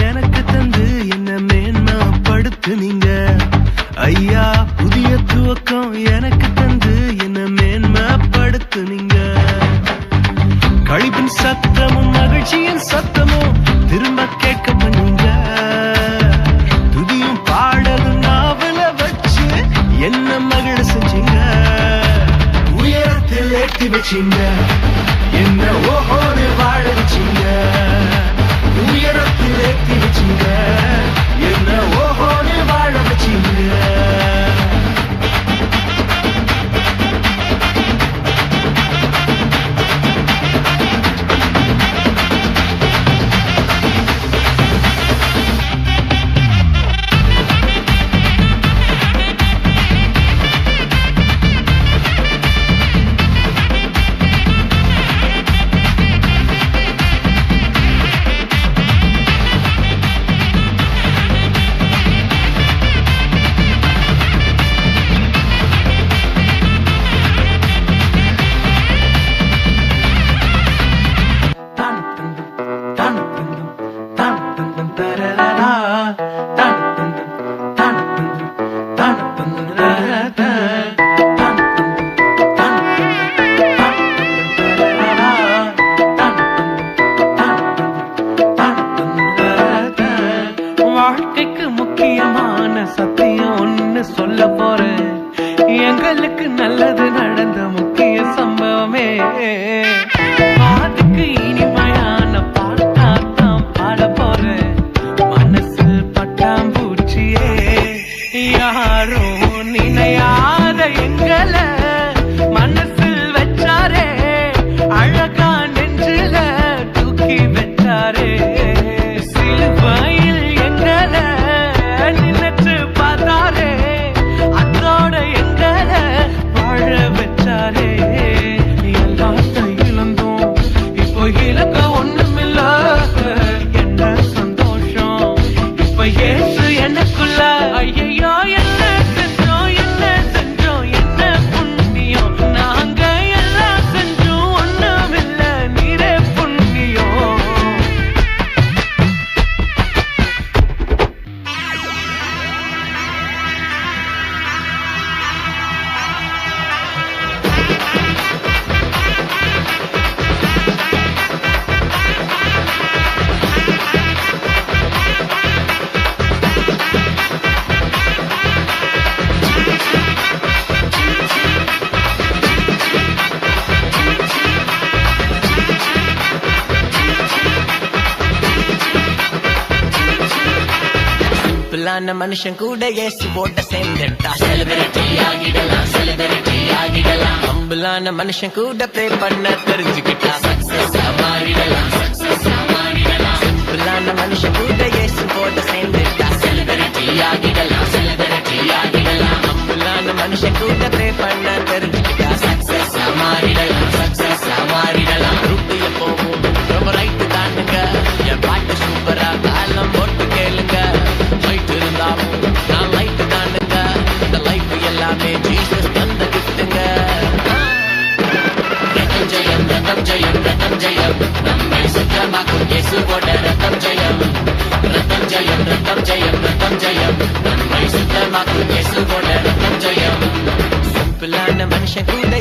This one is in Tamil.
எனக்கு தந்து என்ன மேன்மைப்படுத்துனீங்க ஐயா. புதிய துவக்கம் எனக்கு தந்து என்ன மேன்மைப்படுத்துனீங்க. கழிப்பின் சத்தமும் மகிழ்ச்சியின் சத்தமும் திரும்ப கேட்க பண்ணீங்க. துதியும் பாடலும் நாவல வச்சு என்ன மகிழ செஞ்சீங்க. உயரத்தில் ஏற்றி வச்சீங்க, என்ன ஓஹோன்னு வாழ வச்சீங்க. உயரத்தில் ஏற்றி வச்சீங்க, என்ன ஓஹோன்னு வாழ வச்சீங்க. வாழ்க்கைக்கு முக்கியமான சத்தியம் ஒண்ணு சொல்ல போறேன். எங்களுக்கு நல்லது நடந்த முக்கிய சம்பவமே. அதுக்கு இனிமையான பாட்டாத்தான் பாட போறேன். மனசு பட்டாம்பூச்சியே, யாரும் நினையாத எங்களை மனசில் வச்சாரே. அழகா நெஞ்சில தூக்கி வச்சாரே. சிலுவையில் எங்களை நினைச்சு பார்த்தாரே. அதோட எங்களை வாழ வச்சாரே. எல்லாத்தையும் இழந்தோம், இப்போ இழக்க ஒண்ணுமில்ல. என்ன சந்தோஷம் இப்ப ஏசு எனக்குள்ள. ஐயோ என்ன செஞ்சோம், என்ன செஞ்சோம், என்ன புண்ணியம். நாங்க எல்லாம் செஞ்சோம், ஒண்ணுமில்ல, நீரே புண்ணியம். சிம்பிளான மனுஷன் கூட இயேசுவோட சேர்ந்துட்டா செலிபிரிட்டி ஆகிடலாம், செலிபிரிட்டி ஆகிடலாம். ஹம்பிளான மனுஷன் கூட ப்ரே பண்ண தெரிஞ்சுக்கிட்டா சக்சஸ் மாறிடலாம், சக்சஸ் மாறிடலாம். சிம்பிளான மனுஷன் கூட இயேசுவோட சேர்ந்துட்டா செலிபிரிட்டி ஆகிடலாம், செலிபிரிட்டி ஆகிடலாம். ஹம்பிளான மனுஷன் கூட ப்ரே பண்ண தெரிஞ்சுக்கிட்டா சக்சஸ் மாறிடலாம், சக்சஸ் மாறிடலாம். ரூட்டு எப்போவும் ரொம்ப ரைட்டு தானுங்க. என் பாட்டு சூப்பரா காலம் போட்டு கேளுங்க. நான் லைட் தானுங்க. இந்த லைஃப் எல்லாமே ஜீசஸ் தந்த கிஃப்ட்டுங்க. ரத்தம் ஜெயம், ரத்தம் ஜெயம், ரத்தம் ஜெயம். நம்மை சுத்தமாக்கும் இயேசுவோட ரத்தம் ஜெயம். ரத்தம் ஜெயம், ரத்தம் ஜெயம், ரத்தம் ஜெயம். நம்மை சுத்தமாக்கும் இயேசுவோட ரத்தம் ஜெயம். சிம்பிளான மனுஷன் கூட